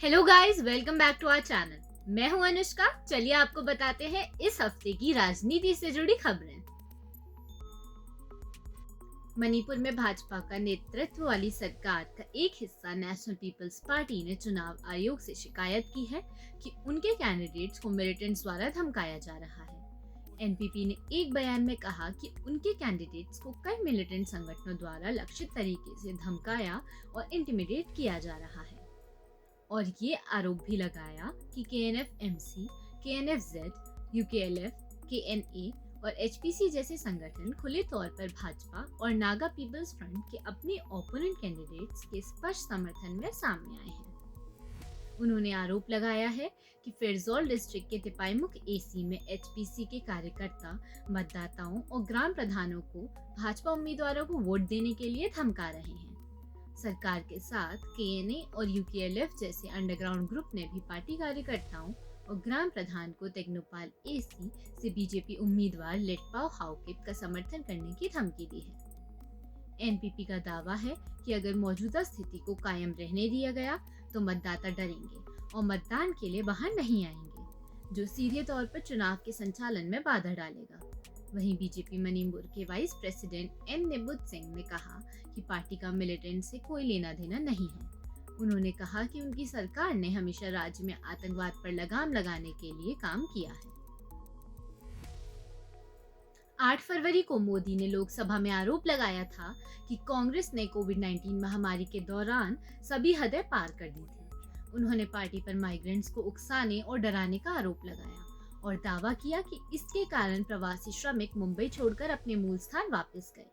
Hello guys, welcome back to our channel. मैं हूं अनुष्का। चलिए आपको बताते हैं इस हफ्ते की राजनीति से जुड़ी खबरें। मणिपुर में भाजपा का नेतृत्व वाली सरकार का एक हिस्सा नेशनल पीपल्स पार्टी ने चुनाव आयोग से शिकायत की है कि उनके कैंडिडेट्स को मिलिटेंट्स द्वारा धमकाया जा रहा है। एनपीपी ने एक बयान में कहा कि उनके कैंडिडेट्स को कई मिलिटेंट संगठनों द्वारा लक्षित तरीके से धमकाया और इंटिमिडेट किया जा रहा है और ये आरोप भी लगाया कि केएनएफ-एमसी, केएनएफ-जेड, यूकेएलएफ, केएनए और एचपीसी जैसे संगठन खुले तौर पर भाजपा और नागा पीपल्स फ्रंट के अपने ओपोनेंट कैंडिडेट्स के स्पष्ट समर्थन में सामने आए हैं। उन्होंने आरोप लगाया है कि फिरजौल डिस्ट्रिक्ट के तिपाईमुख एसी में एचपीसी के कार्यकर्ता मतदाताओं और ग्राम प्रधानों को भाजपा उम्मीदवारों को वोट देने के लिए धमका रहे हैं। सरकार के साथ केएनए और यूकेएलएफ जैसे अंडरग्राउंड ग्रुप ने भी पार्टी कार्यकर्ताओं और ग्राम प्रधान को तेगनोपाल एसी से बीजेपी उम्मीदवार लेटपाओ हाओकिप का समर्थन करने की धमकी दी है। एनपीपी का दावा है कि अगर मौजूदा स्थिति को कायम रहने दिया गया तो मतदाता डरेंगे और मतदान के लिए बाहर नहीं आएंगे, जो सीधे तौर पर चुनाव के संचालन में बाधा डालेगा। वहीं बीजेपी मणिपुर के वाइस प्रेसिडेंट एन निबुत सिंह ने कहा कि पार्टी का मिलिटेंट से कोई लेना देना नहीं है। उन्होंने कहा कि उनकी सरकार ने हमेशा राज्य में आतंकवाद पर लगाम लगाने के लिए काम किया है। 8 फरवरी को मोदी ने लोकसभा में आरोप लगाया था कि कांग्रेस ने कोविड-19 महामारी के दौरान सभी हदें पार कर दी थी। उन्होंने पार्टी पर माइग्रेंट्स को उकसाने और डराने का आरोप लगाया और दावा किया कि इसके कारण प्रवासी श्रमिक मुंबई छोड़कर अपने मूल स्थान वापस गए।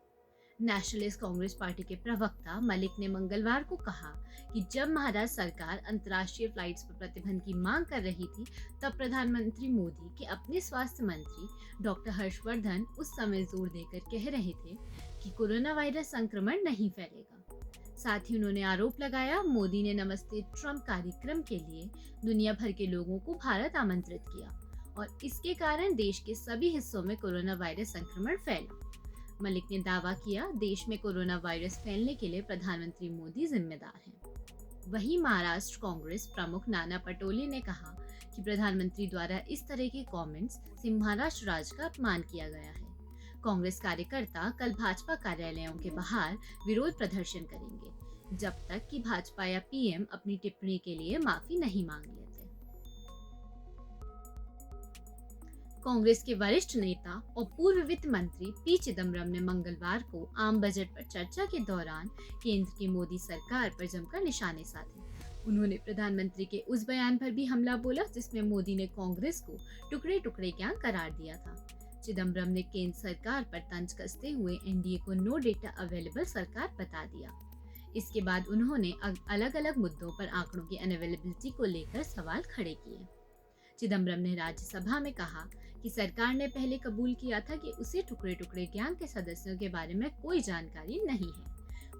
नेशनलिस्ट कांग्रेस पार्टी के प्रवक्ता मलिक ने मंगलवार को कहा कि जब महाराष्ट्र सरकार अंतर्राष्ट्रीय फ्लाइट्स पर प्रतिबंध की मांग कर रही थी, तब प्रधानमंत्री मोदी के अपने स्वास्थ्य मंत्री डॉक्टर हर्षवर्धन उस समय जोर देकर कह रहे थे कि कोरोना वायरस संक्रमण नहीं फैलेगा। साथ ही उन्होंने आरोप लगाया मोदी ने नमस्ते ट्रंप कार्यक्रम के लिए दुनिया भर के लोगों को भारत आमंत्रित किया और इसके कारण देश के सभी हिस्सों में कोरोना वायरस संक्रमण फैला। मलिक ने दावा किया देश में कोरोना वायरस फैलने के लिए प्रधानमंत्री मोदी जिम्मेदार हैं। वहीं महाराष्ट्र कांग्रेस प्रमुख नाना पटोले ने कहा कि प्रधानमंत्री द्वारा इस तरह के कमेंट्स से महाराष्ट्र राज्य का अपमान किया गया है। कांग्रेस कार्यकर्ता कल भाजपा कार्यालयों के बाहर विरोध प्रदर्शन करेंगे जब तक कि भाजपा या पीएम अपनी टिप्पणी के लिए माफी नहीं मांग लेते। कांग्रेस के वरिष्ठ नेता और पूर्व वित्त मंत्री पी चिदम्बरम ने मंगलवार को आम बजट पर चर्चा के दौरान केंद्र की मोदी सरकार पर जमकर निशाने साधे। उन्होंने प्रधानमंत्री के उस बयान पर भी हमला बोला जिसमें मोदी ने कांग्रेस को टुकड़े टुकड़े क्या करार दिया था। चिदम्बरम ने केंद्र सरकार पर तंज कसते हुए एनडीए को नो डेटा अवेलेबल सरकार बता दिया। इसके बाद उन्होंने अलग अलग मुद्दों पर आंकड़ों की अनअवेलेबिलिटी को लेकर सवाल खड़े किए। चिदम्बरम ने राज्यसभा में कहा कि सरकार ने पहले कबूल किया था कि उसे टुकड़े टुकड़े गैंग के सदस्यों के बारे में कोई जानकारी नहीं है।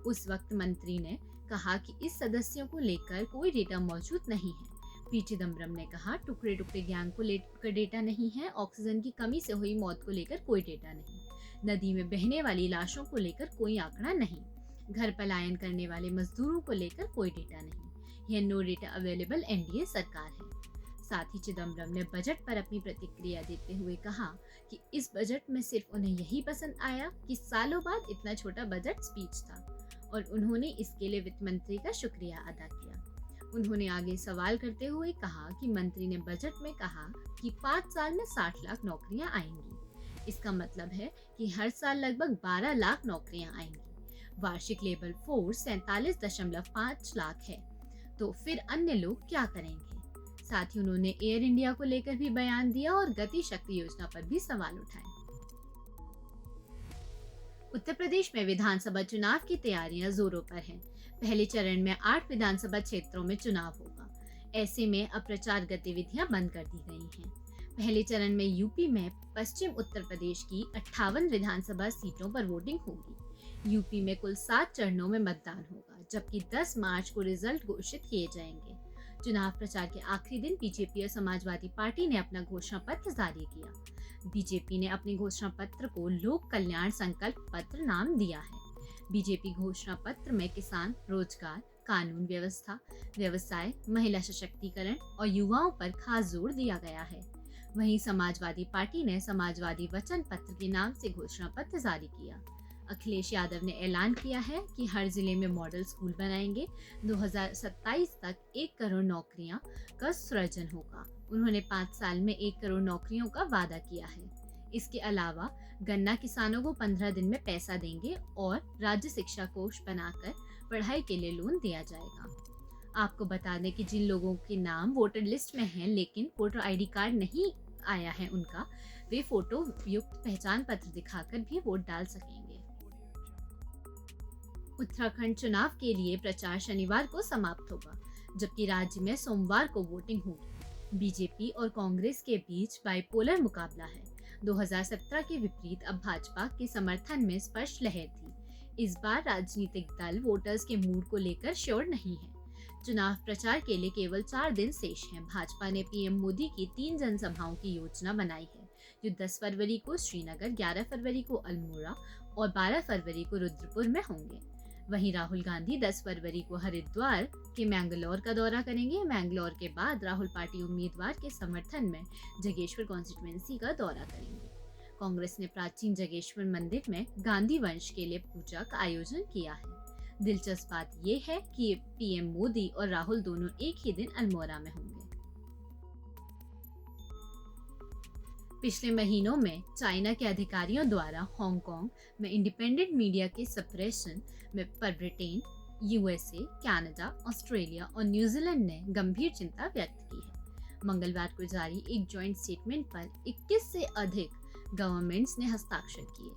उस वक्त मंत्री ने कहा कि इस सदस्यों को लेकर कोई डेटा मौजूद नहीं है। पी चिदम्बरम ने कहा टुकड़े टुकड़े गैंग को लेकर डेटा नहीं है, ऑक्सीजन की कमी से हुई मौत को लेकर कोई डेटा नहीं, नदी में बहने वाली लाशों को लेकर कोई आंकड़ा नहीं, घर पलायन करने वाले मजदूरों को लेकर कोई डेटा नहीं। यह नो डेटा अवेलेबल एनडीए सरकार है। साथ ही चिदम्बरम ने बजट पर अपनी प्रतिक्रिया देते हुए कहा कि इस बजट में सिर्फ उन्हें यही पसंद आया कि सालों बाद इतना छोटा बजट स्पीच था और उन्होंने इसके लिए वित्त मंत्री का शुक्रिया अदा किया। उन्होंने आगे सवाल करते हुए कहा कि मंत्री ने बजट में कहा कि 5 साल में 60 लाख नौकरियां आएंगी। इसका मतलब है कि हर साल लगभग 12 लाख नौकरियां आएंगी। वार्षिक लेबर फोर्स 47.5 लाख है, तो फिर अन्य लोग क्या करेंगे। साथ ही उन्होंने एयर इंडिया को लेकर भी बयान दिया और गति शक्ति योजना पर भी सवाल उठाए। उत्तर प्रदेश में विधानसभा चुनाव की तैयारियां जोरों पर हैं। पहले चरण में 8 विधानसभा क्षेत्रों में चुनाव होगा। ऐसे में अब प्रचार गतिविधियां बंद कर दी गई हैं। पहले चरण में यूपी में पश्चिम उत्तर प्रदेश की 58 विधानसभा सीटों पर वोटिंग होगी। यूपी में कुल 7 चरणों में मतदान होगा, जबकि 10 मार्च को रिजल्ट घोषित किए जाएंगे। चुनाव प्रचार के आखिरी दिन बीजेपी और समाजवादी पार्टी ने अपना घोषणा पत्र जारी किया। बीजेपी ने अपने घोषणा पत्र को लोक कल्याण संकल्प पत्र नाम दिया है। बीजेपी घोषणा पत्र में किसान, रोजगार, कानून व्यवस्था, व्यवसाय, महिला सशक्तिकरण और युवाओं पर खास जोर दिया गया है। वहीं समाजवादी पार्टी ने समाजवादी वचन पत्र के नाम से घोषणा पत्र जारी किया। अखिलेश यादव ने ऐलान किया है कि हर जिले में मॉडल स्कूल बनाएंगे। 2027 तक 1 करोड़ नौकरियां का सृजन होगा। उन्होंने 5 साल में 1 करोड़ नौकरियों का वादा किया है। इसके अलावा गन्ना किसानों को 15 दिन में पैसा देंगे और राज्य शिक्षा कोष बनाकर पढ़ाई के लिए लोन दिया जाएगा। आपको बता दें कि जिन लोगों के नाम वोटर लिस्ट में हैं लेकिन वोटर आईडी कार्ड नहीं आया है उनका, वे फोटो युक्त पहचान पत्र दिखाकर भी वोट डाल सकेंगे। उत्तराखंड चुनाव के लिए प्रचार शनिवार को समाप्त होगा, जबकि राज्य में सोमवार को वोटिंग होगी। बीजेपी और कांग्रेस के बीच बाइपोलर मुकाबला है। 2017 के विपरीत अब भाजपा के समर्थन में स्पष्ट लहर थी। इस बार राजनीतिक दल वोटर्स के मूड को लेकर श्योर नहीं है। चुनाव प्रचार के लिए केवल 4 दिन शेष हैं। भाजपा ने पीएम मोदी की 3 जनसभाओं की योजना बनाई है, जो 10 फरवरी को श्रीनगर, 11 फरवरी को अल्मोड़ा और 12 फरवरी को रुद्रपुर में होंगे। वहीं राहुल गांधी 10 फरवरी को हरिद्वार के मैंगलोर का दौरा करेंगे। मैंगलोर के बाद राहुल पार्टी उम्मीदवार के समर्थन में जगेश्वर कॉन्स्टिट्यूएंसी का दौरा करेंगे। कांग्रेस ने प्राचीन जगेश्वर मंदिर में गांधी वंश के लिए पूजा का आयोजन किया है। दिलचस्प बात यह है कि पीएम मोदी और राहुल दोनों एक ही दिन अल्मोड़ा में होंगे। पिछले महीनों में चाइना के अधिकारियों द्वारा हांगकांग में इंडिपेंडेंट मीडिया के सप्रेशन में पर ब्रिटेन, यूएसए, कनाडा, ऑस्ट्रेलिया और न्यूजीलैंड ने गंभीर चिंता व्यक्त की है। मंगलवार को जारी एक जॉइंट स्टेटमेंट पर 21 से अधिक गवर्नमेंट्स ने हस्ताक्षर किए।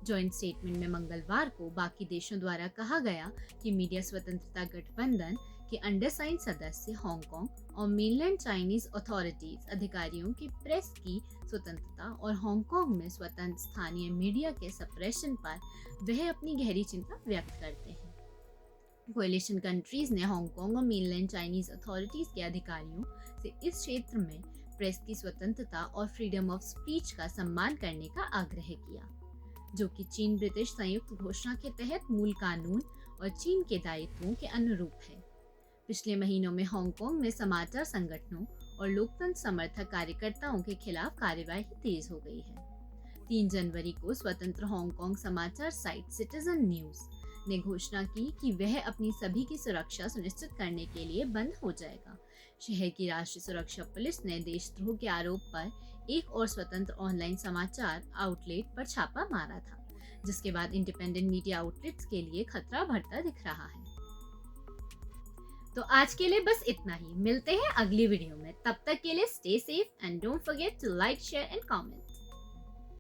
जॉइंट स्टेटमेंट में मंगलवार को बाकी देशों द्वारा कहा गया कि मीडिया स्वतंत्रता गठबंधन के अंडरसाइन सदस्य हांगकांग और मेनलैंड चाइनीज अथॉरिटीज अधिकारियों की प्रेस की स्वतंत्रता और हांगकांग में स्वतंत्र स्थानीय मीडिया के सप्रेशन पर वह अपनी गहरी चिंता व्यक्त करते हैं। कोएलिशन कंट्रीज ने हांगकांग और मेनलैंड चाइनीज अथॉरिटीज के अधिकारियों से इस क्षेत्र में प्रेस की स्वतंत्रता और फ्रीडम ऑफ स्पीच का सम्मान करने का आग्रह किया, जो कि चीन ब्रिटिश संयुक्त घोषणा के तहत मूल कानून और चीन के दायित्वों के अनुरूप है। पिछले महीनों में हांगकांग में समाचार संगठनों और लोकतंत्र समर्थक कार्यकर्ताओं के खिलाफ कार्यवाही तेज हो गई है। 3 जनवरी को स्वतंत्र हांगकांग समाचार साइट सिटीजन न्यूज ने घोषणा की कि वह अपनी सभी की सुरक्षा सुनिश्चित करने के लिए बंद हो जाएगा। शहर की राष्ट्रीय सुरक्षा पुलिस ने देशद्रोह के आरोप पर एक और स्वतंत्र ऑनलाइन समाचार आउटलेट पर छापा मारा था, जिसके बाद इंडिपेंडेंट मीडिया आउटलेट्स के लिए खतरा बढ़ता दिख रहा है। तो आज के लिए बस इतना ही। मिलते हैं अगली वीडियो में। तब तक के लिए stay safe and don't forget to like, share and comment.